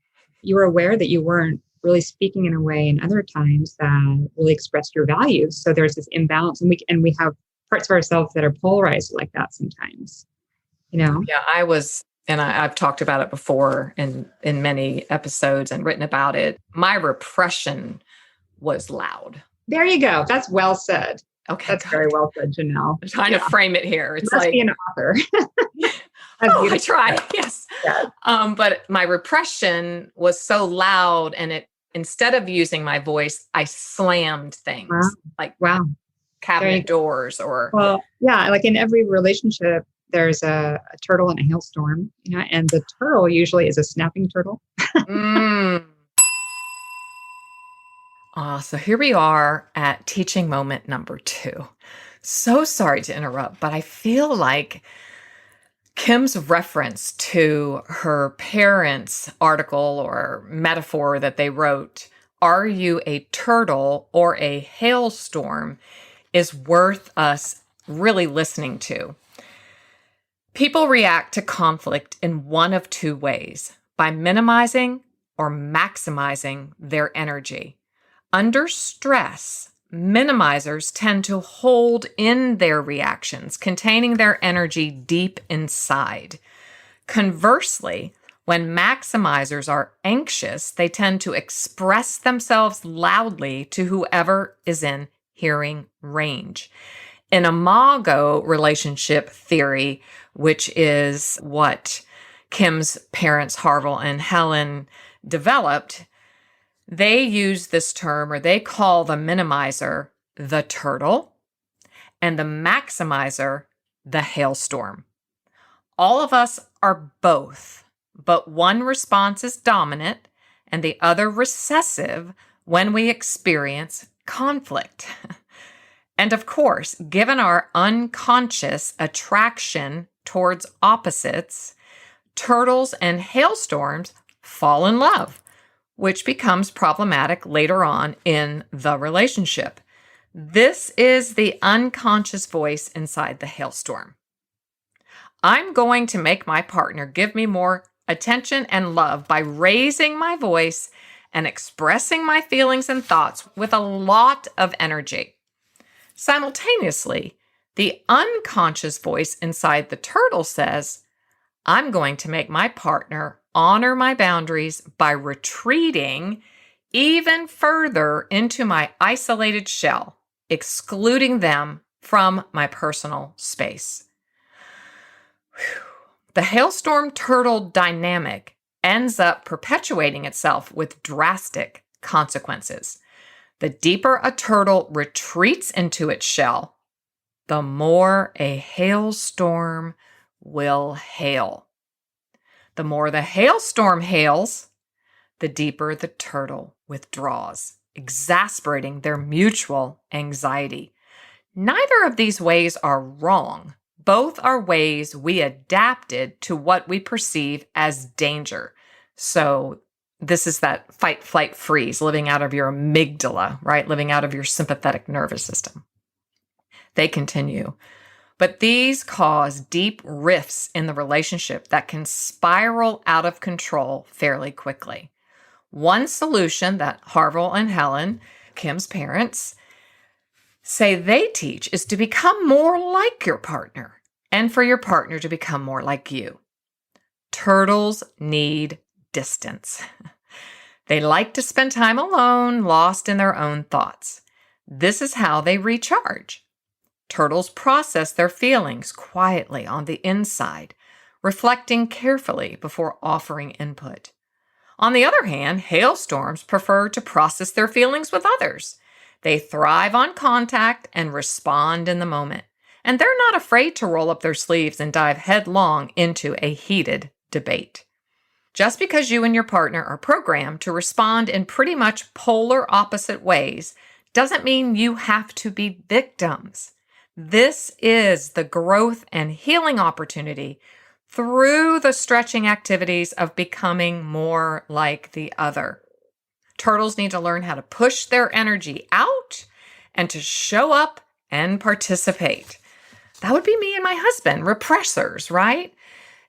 you were aware that you weren't really speaking in a way in other times that really expressed your values. So there's this imbalance, and we have parts of ourselves that are polarized like that sometimes. Yeah, I've talked about it before in many episodes and written about it. My repression was loud. There you go. That's well said. Okay. That's very well said, Janelle. I'm trying to frame it here. It's must be an author. I try. Yes. Yeah. But my repression was so loud, and instead of using my voice, I slammed things cabinet doors like in every relationship, there's a turtle in a hailstorm, and the turtle usually is a snapping turtle. So here we are at teaching moment number 2. So sorry to interrupt, but I feel like Kim's reference to her parents' article or metaphor that they wrote, "Are you a turtle or a hailstorm?" is worth us really listening to. People react to conflict in one of 2 ways: by minimizing or maximizing their energy. Under stress, minimizers tend to hold in their reactions, containing their energy deep inside. Conversely, when maximizers are anxious, they tend to express themselves loudly to whoever is in hearing range. In imago relationship theory, which is what Kim's parents, Harville and Helen, developed, they use this term, or they call the minimizer the turtle and the maximizer the hailstorm. All of us are both, but one response is dominant and the other recessive when we experience conflict. And of course, given our unconscious attraction towards opposites, turtles and hailstorms fall in love, which becomes problematic later on in the relationship. This is the unconscious voice inside the hailstorm. I'm going to make my partner give me more attention and love by raising my voice and expressing my feelings and thoughts with a lot of energy. Simultaneously, the unconscious voice inside the turtle says, I'm going to make my partner honor my boundaries by retreating even further into my isolated shell, excluding them from my personal space. Whew. The hailstorm turtle dynamic ends up perpetuating itself with drastic consequences. The deeper a turtle retreats into its shell, the more a hailstorm will hail. The more the hailstorm hails, the deeper the turtle withdraws, exasperating their mutual anxiety. Neither of these ways are wrong. Both are ways we adapted to what we perceive as danger. So this is that fight, flight, freeze, living out of your amygdala, right? Living out of your sympathetic nervous system. They continue. But these cause deep rifts in the relationship that can spiral out of control fairly quickly. One solution that Harville and Helen, Kim's parents, say they teach is to become more like your partner and for your partner to become more like you. Turtles need distance. They like to spend time alone, lost in their own thoughts. This is how they recharge. Turtles process their feelings quietly on the inside, reflecting carefully before offering input. On the other hand, hailstorms prefer to process their feelings with others. They thrive on contact and respond in the moment, and they're not afraid to roll up their sleeves and dive headlong into a heated debate. Just because you and your partner are programmed to respond in pretty much polar opposite ways doesn't mean you have to be victims. This is the growth and healing opportunity through the stretching activities of becoming more like the other. Turtles need to learn how to push their energy out and to show up and participate. That would be me and my husband, repressors, right?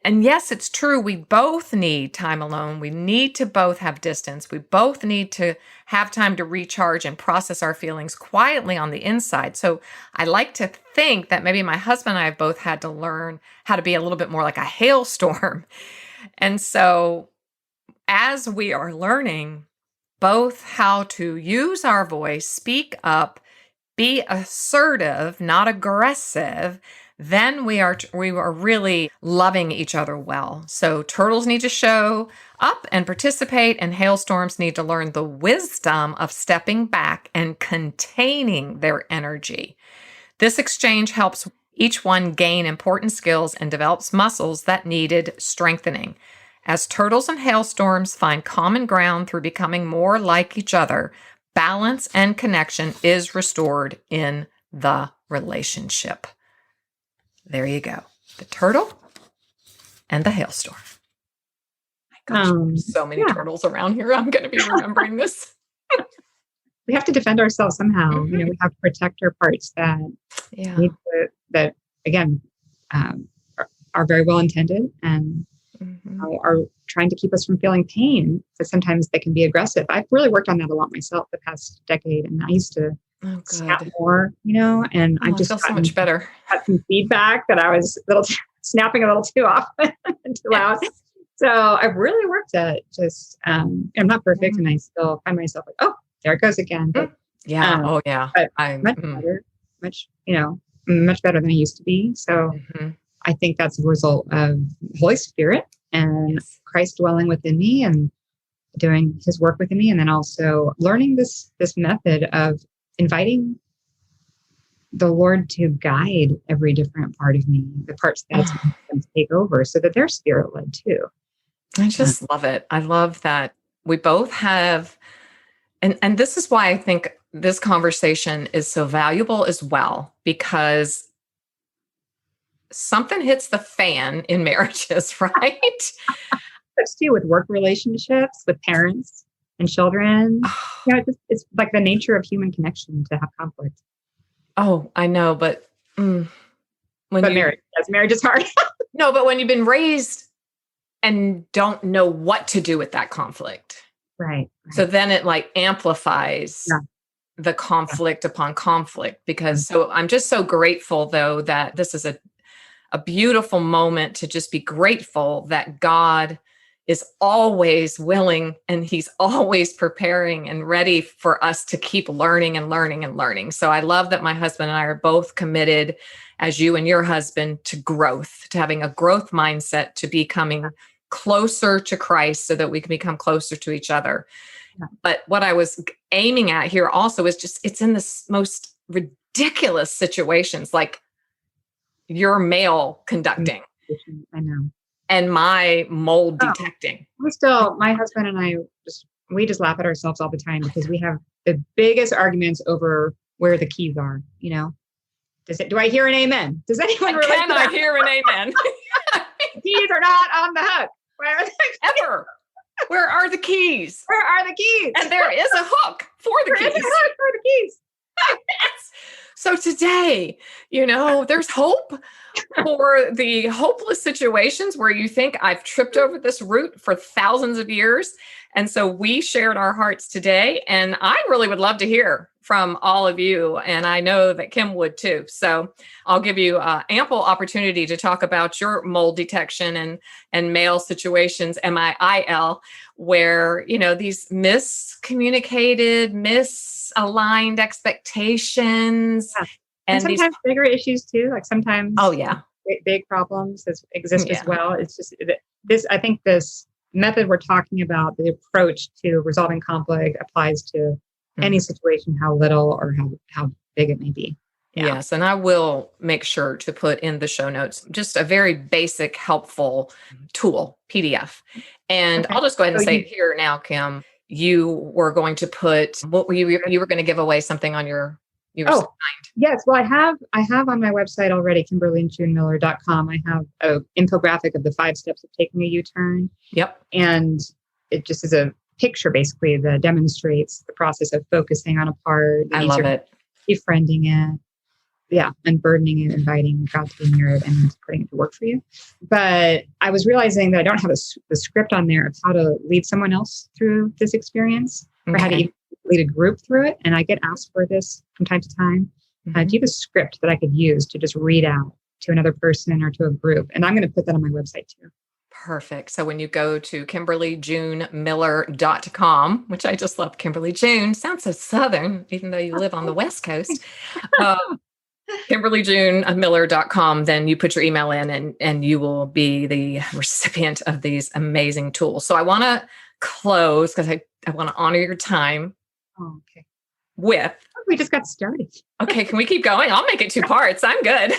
And yes, it's true. We both need time alone. We need to both have distance. We both need to have time to recharge and process our feelings quietly on the inside. So I like to think that maybe my husband and I have both had to learn how to be a little bit more like a hailstorm. And so as we are learning both how to use our voice, speak up, be assertive, not aggressive, then we are really loving each other well. So turtles need to show up and participate, and hailstorms need to learn the wisdom of stepping back and containing their energy. This exchange helps each one gain important skills and develops muscles that needed strengthening. As turtles and hailstorms find common ground through becoming more like each other, balance and connection is restored in the relationship. There you go. The turtle and the hailstorm. My gosh, there's so many turtles around here. I'm going to be remembering this. We have to defend ourselves somehow. Mm-hmm. We have to protect our parts that need to, that again are very well intended and are trying to keep us from feeling pain. So sometimes they can be aggressive. I've really worked on that a lot myself the past decade, and I used to snap more, and I just feel so much better. Got some feedback that I was snapping a little too often and too loud. So I've really worked at just, I'm not perfect and I still find myself like, oh, there it goes again. But, But much better, much better than I used to be. So I think that's a result of Holy Spirit and Christ dwelling within me and doing his work within me. And then also learning this method of inviting the Lord to guide every different part of me, the parts that can take over so that they're spirit led too. I just love it. I love that we both have, and this is why I think this conversation is so valuable as well, because something hits the fan in marriages, right? That's too with work relationships, with parents and children. It's like the nature of human connection to have conflict. Oh, I know, but marriage is hard. No, but when you've been raised and don't know what to do with that conflict. Right. So then it amplifies the conflict upon conflict, because so I'm just so grateful though that this is a a beautiful moment to just be grateful that God is always willing and he's always preparing and ready for us to keep learning and learning and learning. So I love that my husband and I are both committed, as you and your husband, to growth, to having a growth mindset, to becoming closer to Christ so that we can become closer to each other. Yeah. But what I was aiming at here also is just, it's in the most ridiculous situations, like your mail conducting I know. and my mold detecting. My husband and I we just laugh at ourselves all the time because we have the biggest arguments over where the keys are, Do I hear an amen? Does anyone relate Can to that? I hear an amen? Keys are not on the hook. Where are they? Ever. Where are the keys? Where are the keys? And there is a hook for the There is keys. a hook for the keys. Yes. So today, there's hope for the hopeless situations where you think I've tripped over this root for thousands of years. And so we shared our hearts today, and I really would love to hear from all of you. And I know that Kim would too. So I'll give you ample opportunity to talk about your mold detection and mail situations, MIL, where, these miscommunicated, misaligned expectations. Yeah. And sometimes bigger issues too. Like sometimes big problems exist as well. It's just I think this method we're talking about, the approach to resolving conflict, applies to any situation, how little or how big it may be. Yeah. Yes. And I will make sure to put in the show notes just a very basic, helpful tool, PDF. And I'll just go ahead and say it here now, Kim. You were going to put, you were going to give away something on your, you were so kind. Yes. Well, I have on my website already, KimberlyandJuneMiller.com. I have an infographic of the 5 steps of taking a U-turn. Yep. And it just is a picture basically that demonstrates the process of focusing on a part. I love it. Befriending it. Yeah. Unburdening it, inviting God to be near it, and putting it to work for you. But I was realizing that I don't have the script on there of how to lead someone else through this experience, or how to even lead a group through it. And I get asked for this from time to time. Do you have a script that I could use to just read out to another person or to a group? And I'm going to put that on my website too. Perfect. So when you go to KimberlyJuneMiller.com, which I just love, Kimberly June, sounds so Southern, even though you live on the West Coast, KimberlyJuneMiller.com, then you put your email in and you will be the recipient of these amazing tools. So I want to close because I want to honor your time. Oh, okay. We just got started. Okay, can we keep going? I'll make it 2 parts. I'm good.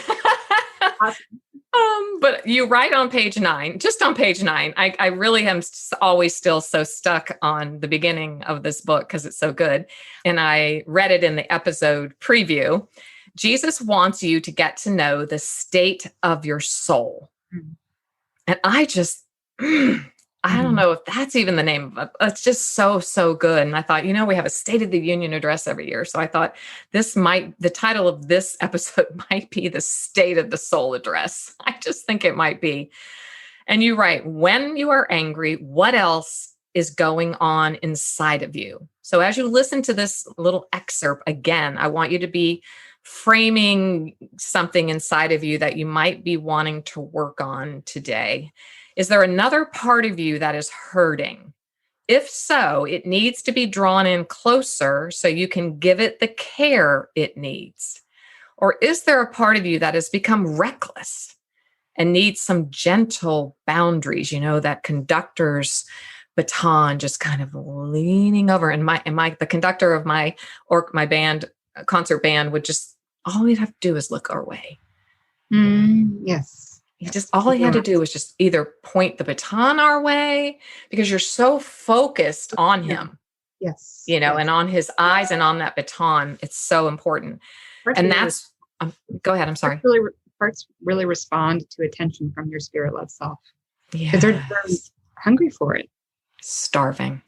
Awesome. But you write on page 9, just on page 9, I really am always still so stuck on the beginning of this book because it's so good. And I read it in the episode preview. Jesus wants you to get to know the state of your soul. And I just, I don't know if that's even the name of it. It's just so, so good. And I thought, we have a State of the Union address every year. So I thought the title of this episode might be the State of the Soul Address. I just think it might be. And you write, when you are angry, what else is going on inside of you? So as you listen to this little excerpt again, I want you to be framing something inside of you that you might be wanting to work on today. Is there another part of you that is hurting? If so, it needs to be drawn in closer so you can give it the care it needs. Or is there a part of you that has become reckless and needs some gentle boundaries, that conductor's baton just kind of leaning over? And the conductor of my band, concert band, would just, all we'd have to do is look our way. Yes. All he had to do was just either point the baton our way, because you're so focused on him. Yes. And on his eyes and on that baton. It's so important. Go ahead. I'm sorry. Hearts really respond to attention from your spirit-led self. Yeah. Because they're hungry for it. Starving.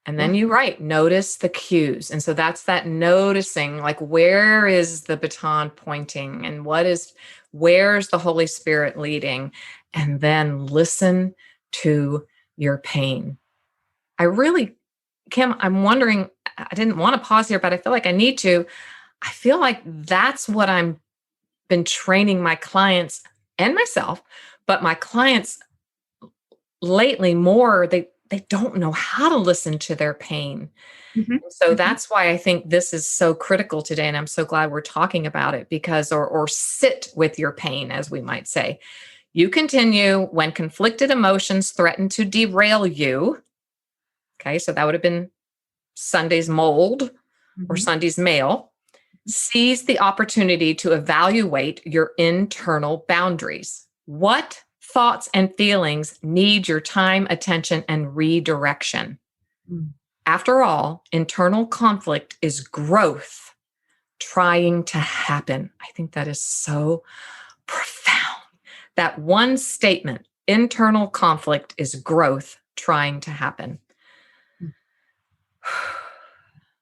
And then you write, notice the cues. And so that's that noticing, like, where is the baton pointing and where's the Holy Spirit leading? And then listen to your pain. Kim, I'm wondering, I didn't want to pause here, but I feel like I need to. I feel like that's what I'm been training my clients and myself, but my clients lately more, they don't know how to listen to their pain. Mhm. So Mhm. that's why I think this is so critical today. And I'm so glad we're talking about it because, or sit with your pain, as we might say. You continue when conflicted emotions threaten to derail you. Okay. So that would have been Sunday's mold or Mhm. Sunday's mail. Seize the opportunity to evaluate your internal boundaries. What thoughts and feelings need your time, attention, and redirection? Mm. After all, internal conflict is growth trying to happen. I think that is so profound. That one statement, internal conflict is growth trying to happen. Mm.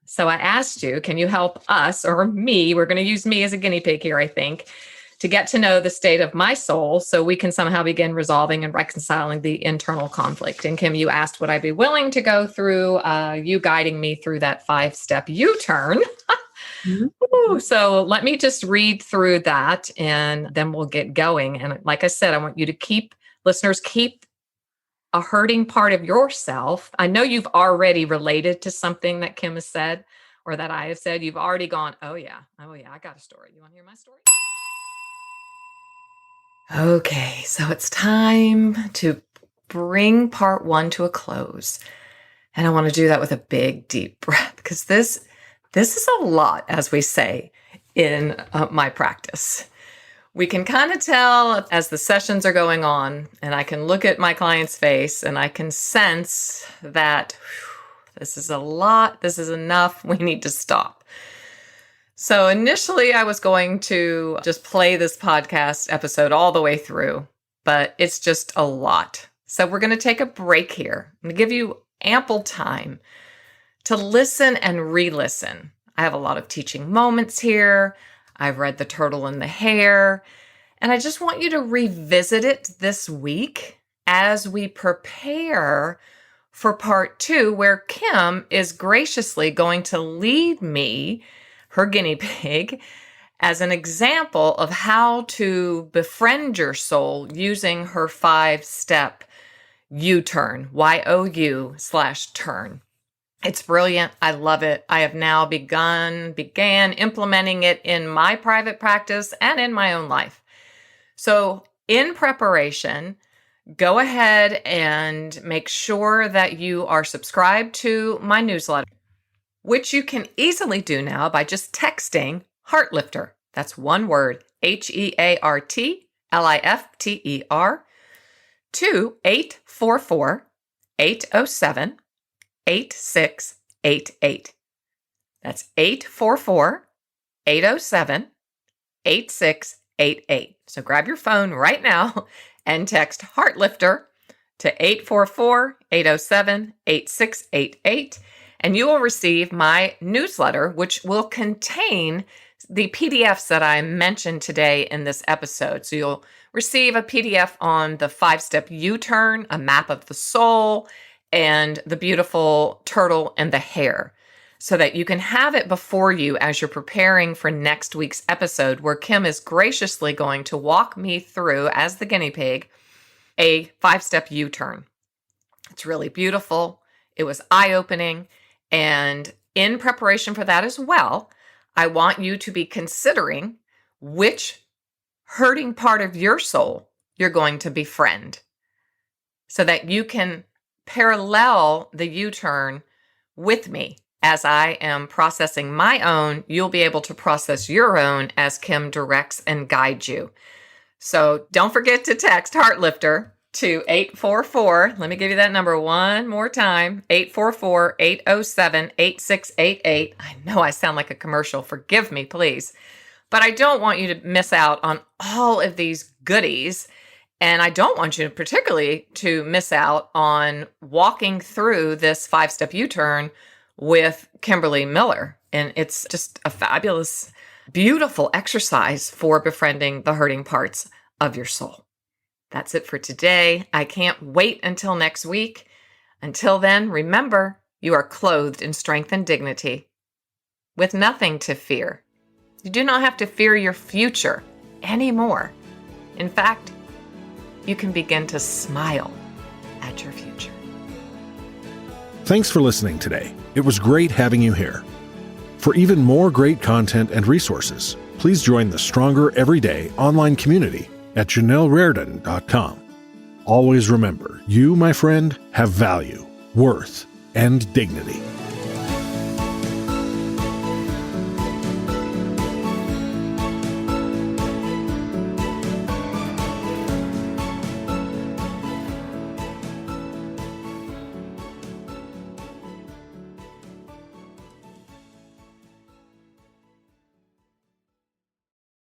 So I asked you, can you help us or me? We're going to use me as a guinea pig here, I think, to get to know the state of my soul so we can somehow begin resolving and reconciling the internal conflict. And Kim, you asked, would I be willing to go through you guiding me through that 5-step U-turn? Mhm. Ooh, so let me just read through that and then we'll get going. And like I said, I want you to listeners, keep a hurting part of yourself. I know you've already related to something that Kim has said or that I have said. You've already gone, oh yeah, I got a story. You want to hear my story? Okay, so it's time to bring part 1 to a close. And I want to do that with a big, deep breath because this is a lot, as we say in my practice. We can kind of tell as the sessions are going on, and I can look at my client's face and I can sense that this is a lot, this is enough, we need to stop. So initially, I was going to just play this podcast episode all the way through, but it's just a lot. So we're going to take a break here. I'm going to give you ample time to listen and re-listen. I have a lot of teaching moments here. I've read The Turtle and the Hare, and I just want you to revisit it this week as we prepare for part 2, where Kim is graciously going to lead me, her guinea pig, as an example of how to befriend your soul using her 5-step U-turn, YOU/turn. It's brilliant. I love it. I have now began implementing it in my private practice and in my own life. So in preparation, go ahead and make sure that you are subscribed to my newsletter, which you can easily do now by just texting Heartlifter. That's one word, HEARTLIFTER, to 844-807-8688. That's 844-807-8688. So grab your phone right now and text Heartlifter to 844-807-8688, and you will receive my newsletter, which will contain the PDFs that I mentioned today in this episode. So you'll receive a PDF on the 5-step U-turn, a map of the soul, and the beautiful turtle and the hare, so that you can have it before you as you're preparing for next week's episode, where Kim is graciously going to walk me through, as the guinea pig, a 5-step U-turn. It's really beautiful. It was eye-opening. And in preparation for that as well, I want you to be considering which hurting part of your soul you're going to befriend so that you can parallel the U-turn with me. As I am processing my own, you'll be able to process your own as Kim directs and guides you. So don't forget to text Heartlifter to 844. Let me give you that number one more time. 844-807-8688. I know I sound like a commercial. Forgive me, please. But I don't want you to miss out on all of these goodies. And I don't want you particularly to miss out on walking through this 5-step U-turn with Kimberly Miller. And it's just a fabulous, beautiful exercise for befriending the hurting parts of your soul. That's it for today. I can't wait until next week. Until then, remember, you are clothed in strength and dignity with nothing to fear. You do not have to fear your future anymore. In fact, you can begin to smile at your future. Thanks for listening today. It was great having you here. For even more great content and resources, please join the Stronger Everyday online community at JanelleRaridan.com. Always remember, you, my friend, have value, worth, and dignity.